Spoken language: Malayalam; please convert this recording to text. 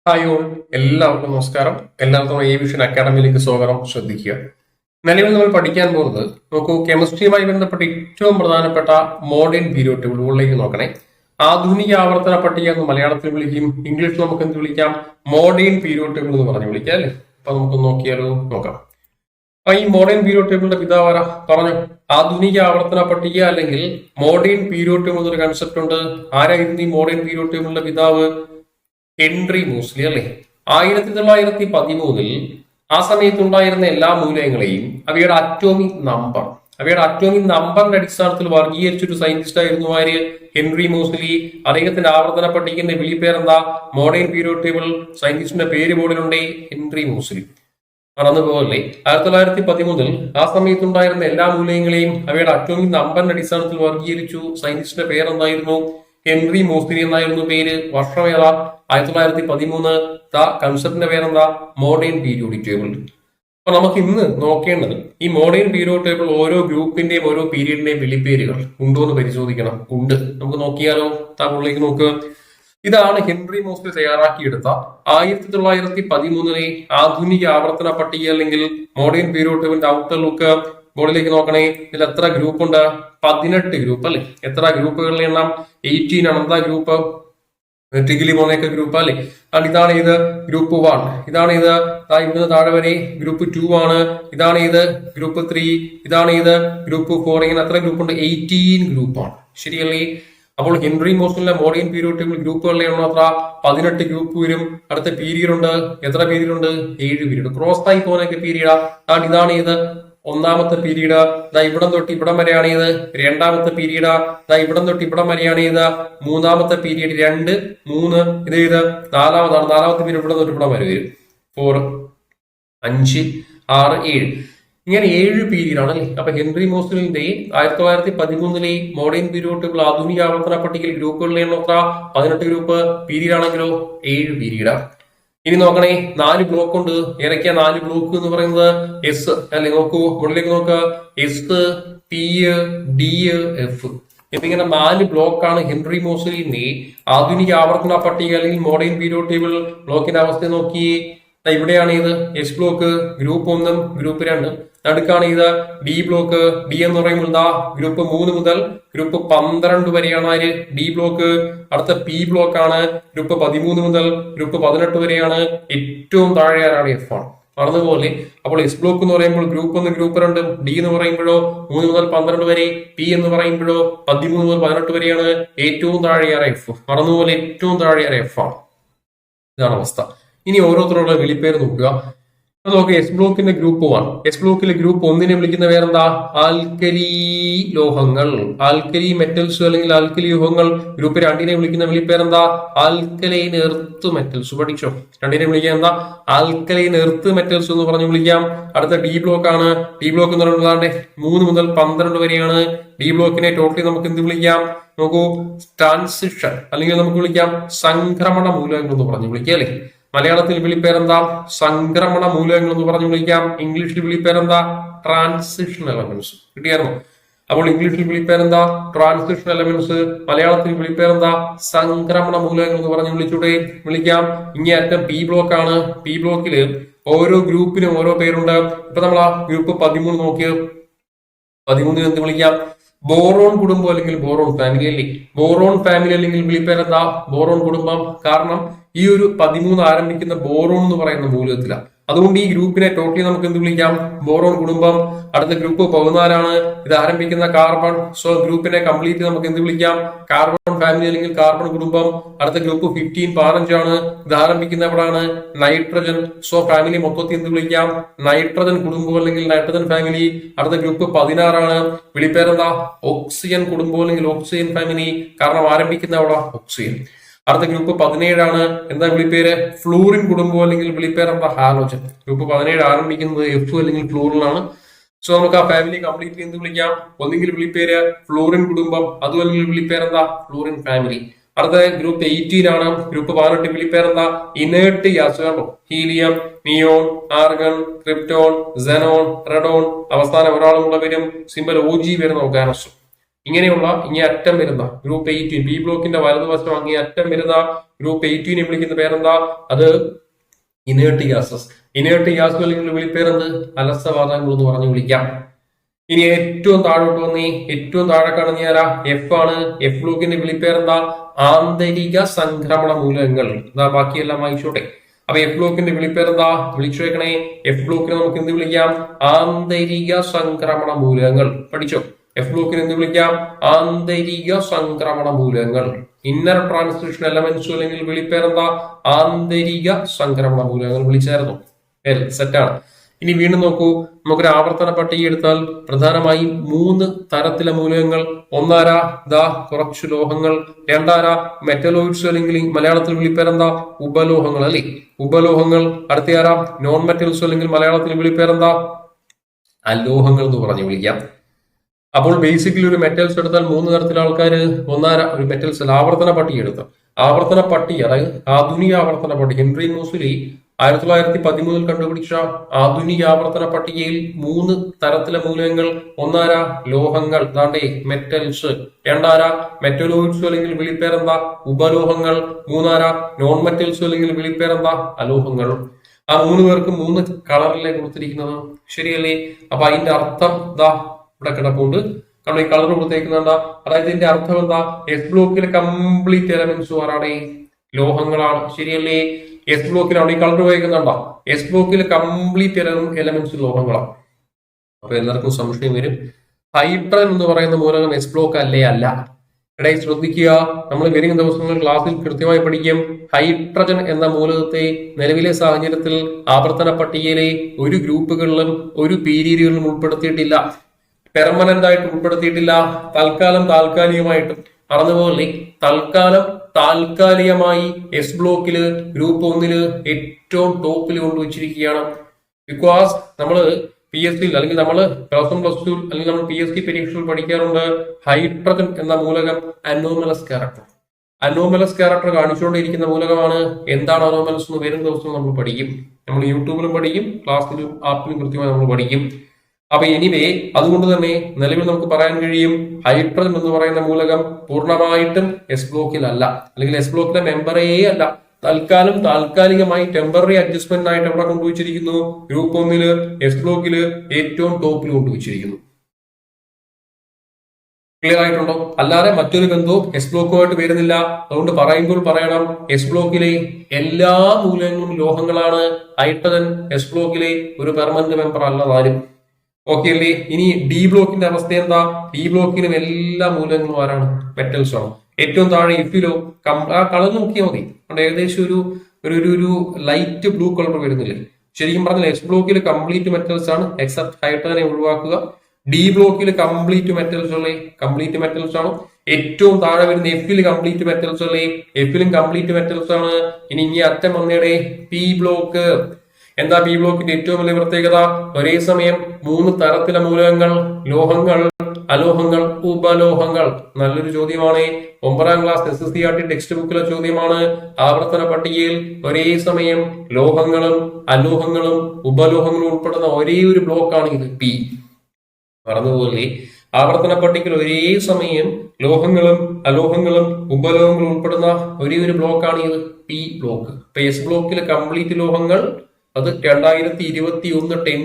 ഹായ് ഓൾ, എല്ലാവർക്കും നമസ്കാരം. എല്ലാവർക്കും ഏവിയേഷൻ അക്കാഡമിയിലേക്ക് സ്വാഗതം. ശ്രദ്ധിക്കുക, നിലവിൽ നമ്മൾ പഠിക്കാൻ പോകുന്നത് നോക്കൂ, കെമിസ്ട്രിയുമായി ബന്ധപ്പെട്ട ഏറ്റവും പ്രധാനപ്പെട്ട മോഡേൺ പീരിയോഡ് ടേബിളുകളിലേക്ക് നോക്കണേ. ആധുനിക ആവർത്തന പട്ടിക എന്ന് മലയാളത്തിൽ വിളിക്കും, ഇംഗ്ലീഷിൽ നമുക്ക് എന്ത് വിളിക്കാം? മോഡേൺ പീരിയോഡ് ടേബിൾ എന്ന് പറഞ്ഞ് വിളിക്കാം അല്ലേ. അപ്പൊ നമുക്ക് നോക്കിയാലോ, നോക്കാം. അപ്പൊ ഈ മോഡേൺ പീരിയോഡ് ടേബിളിന്റെ പിതാവാര പറഞ്ഞു? ആധുനിക ആവർത്തന പട്ടിക അല്ലെങ്കിൽ മോഡേൺ പീരിയോഡ് ടേബിൾ എന്നൊരു കൺസെപ്റ്റ് ഉണ്ട്. ആരായിരുന്നു ഈ മോഡേൺ പീരിയോഡ് ടേബിളിന്റെ പിതാവ്? ഹെൻറി മൂസ്ലി അല്ലെ. 1913 ആ സമയത്തുണ്ടായിരുന്ന എല്ലാ മൂലകങ്ങളെയും അവയുടെ അറ്റോമിക് നമ്പറിന്റെ അടിസ്ഥാനത്തിൽ വർഗീകരിച്ചൊരു സയന്റിസ്റ്റ് ആയിരുന്നു ആര്? Henry Moseley. അദ്ദേഹത്തിന്റെ ആവർത്തന പട്ടികന്റെ വിളിപ്പേരെന്താ? Modern periodic table. സയന്റിസ്റ്റിന്റെ പേര് ബോർഡിലുണ്ടേ, ഹെൻറി മൂസ്ലി. മറന്നുപോലെ 1913 ആ സമയത്തുണ്ടായിരുന്ന എല്ലാ മൂലകങ്ങളെയും അവയുടെ അറ്റോമിക് നമ്പറിന്റെ അടിസ്ഥാനത്തിൽ വർഗീകരിച്ചു. സയന്റിസ്റ്റിന്റെ പേരെന്തായിരുന്നു? ഹെൻറി മൂസ്ലി എന്നായിരുന്നു പേര്. വർഷമേതാ? 1913. കൺസെപ്റ്റിന്റെ പേരെന്താ? Modern periodic table. അപ്പൊ നമുക്ക് ഇന്ന് നോക്കേണ്ടത് ഈ മോഡേൺ പീരിയോഡ് ടേബിൾ ഓരോ ഗ്രൂപ്പിന്റെയും ഓരോ പീരീഡിന്റെയും വിളിപ്പേരുകൾ ഉണ്ടോ എന്ന് പരിശോധിക്കണം. ഉണ്ട്. നമുക്ക് നോക്കിയാലോ? താങ്കളിലേക്ക് നോക്കുക. ഇതാണ് ഹെൻറി മൂസ്ലി തയ്യാറാക്കിയെടുത്ത 1913 ആധുനിക ആവർത്തന പട്ടിക അല്ലെങ്കിൽ മോഡേൺ പീരിയോഡ് ടേബിളിന്റെ ഔട്ടർ ലുക്ക്. ബോർഡിലേക്ക് നോക്കണേ. ഇതിൽ എത്ര ഗ്രൂപ്പ് ഉണ്ട്? 18 ഗ്രൂപ്പ് അല്ലെ. എത്ര ഗ്രൂപ്പുകളുടെ എണ്ണം? 18 ആണ്. എന്താ ഗ്രൂപ്പ്? ടിഗിലി പോന്നൊക്കെ ഗ്രൂപ്പ് അല്ലെ. ഇതാണ് ഇത് ഗ്രൂപ്പ് 1. ഇതാണ് ഇത് ഇവിടുന്ന് താഴെ വരെ ഗ്രൂപ്പ് 2 ആണ്. ഇതാണ് ഇത് ഗ്രൂപ്പ് 3. ഇതാണ് ഇത് ഗ്രൂപ്പ് 4. ഇങ്ങനെ എത്ര ഗ്രൂപ്പ് ഉണ്ട്? 18 ഗ്രൂപ്പാണ്. ശരിയല്ലേ? അപ്പോൾ ഹെൻറി മൂസ്ലിന്റെ മോഡേൺ പീരിയോഡ് ടേബിൾ ഗ്രൂപ്പുകളുടെ എണ്ണം എത്ര? 18 ഗ്രൂപ്പ് വരും. അടുത്ത പീരീഡ് ഉണ്ട്. എത്ര പീരീഡ് ഉണ്ട്? 7 പീരീഡ്. ക്രോസ് ആയി പോകുന്നൊക്കെ പീരീഡാ. ഇതാണ് ഇത് ഒന്നാമത്തെ പീരീഡ്. ഇവിടം തൊട്ട് ഇവിടം വരെയാണ് ഇത് രണ്ടാമത്തെ പീരീഡ്. ഇവിടം തൊട്ട് ഇവിടം വരെയാണ് ഇത് മൂന്നാമത്തെ പീരീഡ്. 2, 3 ഇത് നാലാമതാണ്. നാലാമത്തെ പീരീഡ് ഇവിടം തൊട്ട് ഇവിടം വരെ വരും. 4, 5, 6, 7 ഇങ്ങനെ 7 പീരീഡ് ആണ് അല്ലേ. അപ്പൊ ഹെൻറി മൂസ്ലിന്റെ 1913 മോഡേൺ പീരിയോഡ് ടേബിൾ ആധുനിക ആവർത്തന പട്ടികയിൽ ഗ്രൂപ്പുകളുടെ എണ്ണം എത്ര? 18 ഗ്രൂപ്പ്. പീരീഡ് ആണെങ്കിലോ 7 പീരീഡാ. ഇനി നോക്കണേ, 4 ബ്ലോക്ക് ഉണ്ട്. ഏതൊക്കെയാ 4 ബ്ലോക്ക് എന്ന് പറയുന്നത്? എസ് അല്ലെ. നോക്കൂ, മുകളിലേക്ക് നോക്കുക. എസ്, പി, ഡി, എഫ് എന്നിങ്ങനെ 4 ബ്ലോക്കാണ് ഹെൻറി മൂസ്ലിന്റെ ആധുനിക ആവർത്തന പട്ടിക അല്ലെങ്കിൽ മോഡേൺ പീരിയോഡ് ടേബിൾ. ബ്ലോക്കിന്റെ അവസ്ഥ നോക്കി. ഇവിടെയാണ് ഇത് എസ് ബ്ലോക്ക്, ഗ്രൂപ്പ് 1, ഗ്രൂപ്പ് 2. നടുക്കാണ് ഇത് ഡി ബ്ലോക്ക്. ഡി എന്ന് പറയുമ്പോൾ ഗ്രൂപ്പ് 3 മുതൽ ഗ്രൂപ്പ് 12 വരെയാണ് ആര്? D block. അടുത്ത പി ബ്ലോക്ക് ആണ്. ഗ്രൂപ്പ് 13 മുതൽ ഗ്രൂപ്പ് 18 വരെയാണ്. ഏറ്റവും താഴെ ആരാണ്? എഫ് ആണ്. അതുപോലെ അപ്പോൾ എസ് ബ്ലോക്ക് എന്ന് പറയുമ്പോൾ ഗ്രൂപ്പ് 1, ഗ്രൂപ്പ് 2. ഡി എന്ന് പറയുമ്പോഴോ 3 മുതൽ 12 വരെ. പി എന്ന് പറയുമ്പോഴോ 13 മുതൽ 18 വരെയാണ്. ഏറ്റവും താഴെയാണ് എഫ്. മറന്നുപോലെ ഏറ്റവും താഴെയാണ് എഫ് ആണ്. ഇതാണ് അവസ്ഥ. ഇനി ഓരോരുത്തരുടെ വിളിപ്പേര് നോക്കുക. നോക്കുക, എസ് ബ്ലോക്കിന്റെ ഗ്രൂപ്പ് 1. എസ് ബ്ലോക്കിലെ ഗ്രൂപ്പ് 1 വിളിക്കുന്ന പേരെന്താ? ആൽക്കലി ലോഹങ്ങൾ, ആൽക്കലി മെറ്റൽസ് അല്ലെങ്കിൽ ആൽക്കലി ലോഹങ്ങൾ. ഗ്രൂപ്പ് 2 വിളിക്കുന്ന വിളിപ്പേരെന്താ? Alkaline earth metals. പഠിച്ചോ? 2 വിളിക്കുക എന്താ? ആൽക്കലൈൻ എർത്ത് മെറ്റൽസ് എന്ന് പറഞ്ഞു വിളിക്കാം. അടുത്ത ഡി ബ്ലോക്ക് ആണ്. ഡി ബ്ലോക്ക് എന്ന് പറയുന്നത് 3 മുതൽ 12 വരെയാണ്. ഡി ബ്ലോക്കിനെ ടോട്ടലി നമുക്ക് എന്ത് വിളിക്കാം? നോക്കൂ, ട്രാൻസിഷൻ അല്ലെങ്കിൽ നമുക്ക് വിളിക്കാം സംക്രമണ മൂലകങ്ങൾ എന്ന് പറഞ്ഞു വിളിക്കാം അല്ലെ. മലയാളത്തിൽ വിളിപ്പേരെന്താ? സംക്രമണ മൂലകങ്ങൾ എന്ന് പറഞ്ഞു വിളിക്കാം. ഇംഗ്ലീഷിൽ വിളിപ്പേരെന്താ? Transition elements. കിട്ടിയായിരുന്നു? അപ്പോൾ ഇംഗ്ലീഷിൽ വിളിപ്പേരെന്താ? Transition elements. മലയാളത്തിൽ വിളിപ്പേരെന്താ? സംക്രമണ മൂലകങ്ങൾ എന്ന് പറഞ്ഞു വിളിക്കാം. ഇങ്ങേയറ്റം പി ബ്ലോക്ക് ആണ്. പി ബ്ലോക്കില് ഓരോ ഗ്രൂപ്പിനും ഓരോ പേരുണ്ട്. ഇപ്പൊ നമ്മൾ ഗ്രൂപ്പ് 13 നോക്കിയത്. 13 എന്ത് വിളിക്കാം? ബോറോൺ കുടുംബം അല്ലെങ്കിൽ ബോറോൺ ഫാമിലി അല്ലേ. ബോറോൺ ഫാമിലി അല്ലെങ്കിൽ വിളിപ്പേരെന്താ? ബോറോൺ കുടുംബം. കാരണം ഈ ഒരു 13 ആരംഭിക്കുന്ന ബോറോൺ എന്ന് പറയുന്ന മൂലകത്തിലാണ്. അതുകൊണ്ട് ഈ ഗ്രൂപ്പിനെ ടോട്ടലി നമുക്ക് എന്ത് വിളിക്കാം? ബോറോൺ കുടുംബം. അടുത്ത ഗ്രൂപ്പ് 14 ആണ്. ഇത് ആരംഭിക്കുന്ന കാർബൺ. സോ ഗ്രൂപ്പിനെ കംപ്ലീറ്റ് നമുക്ക് എന്ത് വിളിക്കാം? കാർബൺ ഫാമിലി അല്ലെങ്കിൽ കാർബൺ കുടുംബം. അടുത്ത ഗ്രൂപ്പ് 15 ആണ്. ഇത് ആരംഭിക്കുന്ന എവിടാണ്? നൈട്രജൻ. സോ ഫാമിലി മൊത്തത്തിൽ എന്ത് വിളിക്കാം? നൈട്രജൻ കുടുംബം അല്ലെങ്കിൽ നൈട്രജൻ ഫാമിലി. അടുത്ത ഗ്രൂപ്പ് 16 ആണ്. വിളിപ്പേരെന്താ? ഓക്സിജൻ കുടുംബം അല്ലെങ്കിൽ ഓക്സിജൻ ഫാമിലി. കാരണം ആരംഭിക്കുന്ന അവിടെ ഓക്സിജൻ. അടുത്ത ഗ്രൂപ്പ് 17 ആണ്. എന്താ വിളിപ്പേര്? ഫ്ലൂറിൻ കുടുംബം അല്ലെങ്കിൽ വിളിപ്പേരെന്താ? ഹാലോജൻ. ഗ്രൂപ്പ് 17 ആരംഭിക്കുന്നത് എഫ് അല്ലെങ്കിൽ ഫ്ലൂറിനാണ്. സോ നമുക്ക് ആ ഫാമിലി കംപ്ലീറ്റ്ലി എന്ത് വിളിക്കാം? ഒന്നെങ്കിൽ വിളിപ്പേര് ഫ്ലൂറിൻ കുടുംബം, അതുമല്ലെങ്കിൽ വിളിപ്പേരെന്താ? Fluorine family. അടുത്ത ഗ്രൂപ്പ് 18 ആണ്. ഗ്രൂപ്പ് 18 വിളിപ്പേരെന്താ? Inert gas. Helium, neon, argon, krypton, xenon, radon. അവസാനം ഒരാളും കൂടെ വരും. സിമ്പൽ OG വരുന്ന ഓർഗാനിസം. ഇങ്ങനെയുള്ള ഇങ്ങേ അറ്റം വരുന്ന ഗ്രൂപ്പ് 18 ബി ബ്ലോക്കിന്റെ വലതുവശം അങ്ങേ അറ്റം വരുന്ന ഗ്രൂപ്പ് 18 വിളിക്കുന്ന പേരെന്താ? അത് ഇനേർട്ട് ഗ്യാസസ്. ഇനേർട്ട് ഗ്യാസ് വിളിപ്പേരെന്ത്? അലസവാതകങ്ങൾ എന്ന് പറഞ്ഞു വിളിക്കാം. ഇനി ഏറ്റവും താഴോട്ട് വന്നേ, ഏറ്റവും താഴെ കാണുന്ന ആരാ? എഫ് ആണ്. എഫ് ബ്ലോക്കിന്റെ വിളിപ്പേരെന്താ? ആന്തരിക സംക്രമണ മൂലകങ്ങൾ. ഇതാ ബാക്കിയെല്ലാം വായിച്ചോട്ടെ. അപ്പൊ എഫ് ബ്ലോക്കിന്റെ വിളിപ്പേരെന്താ? വിളിച്ചു വെക്കണേ. എഫ് ബ്ലോക്കിനെ നമുക്ക് എന്ത് വിളിക്കാം? ആന്തരിക സംക്രമണ മൂലകങ്ങൾ. പഠിച്ചോ? എഫ് ബ്ലോക്കിന് എന്ത് വിളിക്കാം? ആന്തരിക സംക്രമണ മൂലകങ്ങൾ. ഇന്നർ ട്രാൻസ്ക്രിപ്ഷൻ എലമെന്റ്സ് അല്ലെങ്കിൽ വിളിപ്പേരെന്താ? ആന്തരിക സംക്രമണ മൂലകങ്ങൾ വിളിച്ചായിരുന്നു. സെറ്റാണ്. ഇനി വീണ്ടും നോക്കൂ, നമുക്കൊരു ആവർത്തന പട്ടിക എടുത്താൽ പ്രധാനമായും 3 തരത്തിലെ മൂലകങ്ങൾ. ഒന്നാരാ? ദാ കുറച്ചു ലോഹങ്ങൾ. രണ്ടാരാ? മെറ്റലോയിഡ്സ് അല്ലെങ്കിൽ മലയാളത്തിൽ വിളിപ്പേരെന്താ? ഉപലോഹങ്ങൾ അല്ലെ? ഉപലോഹങ്ങൾ. അടുത്തയാരാ? നോൺ മെറ്റൽസ് അല്ലെങ്കിൽ മലയാളത്തിൽ വിളിപ്പേരെന്താ? അലോഹങ്ങൾ എന്ന് പറഞ്ഞു വിളിക്കാം. അപ്പോൾ ബേസിക്കലി ഒരു മെറ്റൽസ് എടുത്താൽ 3 തരത്തിലെ ആൾക്കാർ. ഒന്നാരാ? ഒരു മെറ്റൽസ് ആവർത്തന പട്ടിക എടുത്താൽ ആവർത്തന പട്ടിക, അതായത് ആധുനിക ആവർത്തന പട്ടിക, ഹെൻറി മോസ്ലി 1913 കണ്ടുപിടിച്ച ആധുനിക ആവർത്തന പട്ടികയിൽ 3 തരത്തിലെ മൂലകങ്ങൾ. ഒന്നാരാ? ലോഹങ്ങൾ, അതാണ്ടേ മെറ്റൽസ്. രണ്ടാരാ? മെറ്റലോയിഡ്സ് അല്ലെങ്കിൽ വിളിപ്പേരെന്താ? ഉപലോഹങ്ങൾ. മൂന്നാരാ? നോൺ മെറ്റൽസ് അല്ലെങ്കിൽ വിളിപ്പേരെന്താ? അലോഹങ്ങൾ. ആ 3 പേർക്ക് 3 കളറിലെ കൊടുത്തിരിക്കുന്നത്. ശരിയല്ലേ? അപ്പൊ അതിന്റെ അർത്ഥം ദാ ഇവിടെ കിടപ്പുണ്ട്. കാരണം ഈ കളർ കൊടുത്തേക്കുന്നുണ്ടാ. അതായത് ഇതിന്റെ അർത്ഥം എന്താ? എസ് ബ്ലോക്കിലെ കംപ്ലീറ്റ് എലമെന്റ്സ് ആരാണ്? ലോഹങ്ങളാണ്. ശരിയല്ലേ? എസ് ബ്ലോക്കിൽ അവിടെ ഈ കളർ ഉപയോഗിക്കുന്നുണ്ടോ? എസ് ബ്ലോക്കിലെ കംപ്ലീറ്റ് എലമെന്റ്സ് ലോഹങ്ങളാണ്. അപ്പൊ എല്ലാവർക്കും സംശയം വരും, ഹൈഡ്രജൻ എന്ന് പറയുന്ന മൂലകം എസ് ബ്ലോക്ക് അല്ലേ? അല്ല. ഇടയിൽ ശ്രദ്ധിക്കുക, നമ്മൾ വരുന്ന ദിവസങ്ങളിൽ ക്ലാസ്സിൽ കൃത്യമായി പഠിക്കും. ഹൈഡ്രജൻ എന്ന മൂലകത്തെ നിലവിലെ സാഹചര്യത്തിൽ ആവർത്തന പട്ടികയിലെ ഒരു ഗ്രൂപ്പുകളിലും ഒരു പീരീഡുകളിലും ഉൾപ്പെടുത്തിയിട്ടില്ല. പെർമനന്റ് ആയിട്ട് ഉൾപ്പെടുത്തിയിട്ടില്ല. താൽക്കാലികമായിട്ടും. അറിഞ്ഞതുപോലെ താൽക്കാലികമായി എസ് ബ്ലോക്കില് ഗ്രൂപ്പ് 1 ഏറ്റവും ടോപ്പിൽ കൊണ്ടുവച്ചിരിക്കുകയാണ്. ബിക്കോസ് നമ്മള് PSC അല്ലെങ്കിൽ നമ്മൾ +1 +2 അല്ലെങ്കിൽ നമ്മൾ PSC പരീക്ഷയിൽ പഠിക്കാറുണ്ട് ഹൈഡ്രജൻ എന്ന മൂലകം അനോമലസ് ക്യാരക്ടർ കാണിച്ചുകൊണ്ടിരിക്കുന്ന മൂലകമാണ്. എന്താണ് അനോമലസ് എന്ന് വരുന്ന ദിവസം നമ്മൾ പഠിക്കും. നമ്മൾ യൂട്യൂബിലും പഠിക്കും, ക്ലാസ്സിലും ആപ്പിലും കൃത്യമായി നമ്മൾ പഠിക്കും. അപ്പൊ എനിവേ, അതുകൊണ്ട് തന്നെ നിലവിൽ നമുക്ക് പറയാൻ കഴിയും ഹൈഡ്രജൻ എന്ന് പറയുന്ന മൂലകം പൂർണ്ണമായിട്ടും എസ് ബ്ലോക്കിലല്ല, അല്ലെങ്കിൽ എസ് ബ്ലോക്കിലെ മെമ്പറേ അല്ല. താൽക്കാലികമായി ടെമ്പററി അഡ്ജസ്റ്റ്മെന്റ് ആയിട്ട് എവിടെ കൊണ്ടുവച്ചിരിക്കുന്നു? ഗ്രൂപ്പ് 1 എസ് ബ്ലോക്കില് ഏറ്റവും ടോപ്പിൽ കൊണ്ടുവച്ചിരിക്കുന്നു. ക്ലിയർ ആയിട്ടുണ്ടോ? അല്ലാതെ മറ്റൊരു ബന്ധവും എസ് ബ്ലോക്കുമായിട്ട് വരുന്നില്ല. അതുകൊണ്ട് പറയുമ്പോൾ പറയണം, എസ് ബ്ലോക്കിലെ എല്ലാ മൂലകങ്ങളും ലോഹങ്ങളാണ്. ഹൈഡ്രജൻ എസ് ബ്ലോക്കിലെ ഒരു പെർമനന്റ് മെമ്പർ അല്ലതാരും. ഓക്കെ അല്ലേ? ഇനി ഡി ബ്ലോക്കിന്റെ അവസ്ഥ എന്താ? ഡി ബ്ലോക്കിനും എല്ലാ മൂലകങ്ങളും ആരാണ്? മെറ്റൽസ് ആണ്. ഏറ്റവും താഴെ ഇഫിലോ ആ കളർ നോക്കിയാൽ മതി. ഏകദേശം ഒരു ലൈറ്റ് ബ്ലൂ കളർ വരുന്നില്ലേ? ശരിക്കും പറഞ്ഞാൽ എസ് ബ്ലോക്കിൽ കംപ്ലീറ്റ് മെറ്റൽസ് ആണ്, എക്സെപ്റ്റ് ഹൈഡ്രജനെ ഒഴിവാക്കുക. ഡി ബ്ലോക്കിൽ കംപ്ലീറ്റ് മെറ്റൽസ് ആണ്. ഏറ്റവും താഴെ വരുന്ന എഫിൽ കംപ്ലീറ്റ് മെറ്റൽസ് അല്ലേ? എഫിലും കംപ്ലീറ്റ് മെറ്റൽസ് ആണ്. ഇനി അറ്റം വന്നേടെ പി ബ്ലോക്ക്. എന്താ പി ബ്ലോക്കിന്റെ ഏറ്റവും വലിയ പ്രത്യേകത? ഒരേ സമയം 3 തരത്തിലെ മൂലകങ്ങൾ, ലോഹങ്ങൾ, അലോഹങ്ങൾ, ഉപലോഹങ്ങൾ. നല്ലൊരു ചോദ്യമാണ്. 9ാം ക്ലാസ് SSCRT ടെക്സ്റ്റ് ബുക്കിലെ ചോദ്യമാണ്. ആവർത്തന പട്ടികയിൽ ഒരേ സമയം ലോഹങ്ങളും അലോഹങ്ങളും ഉപലോഹങ്ങളും ഉൾപ്പെടുന്ന ഒരേ ഒരു ബ്ലോക്കാണ് ഇത്, പി. പറഞ്ഞതുപോലെ ആവർത്തന പട്ടികയിൽ ഒരേ സമയം ലോഹങ്ങളും അലോഹങ്ങളും ഉപലോഹങ്ങളും ഉൾപ്പെടുന്ന ഒരേ ഒരു ബ്ലോക്കാണ് ഇത്, പി ബ്ലോക്ക്. ഇപ്പൊ എസ് ബ്ലോക്കിലെ കംപ്ലീറ്റ് ലോഹങ്ങൾ അത് 2021 10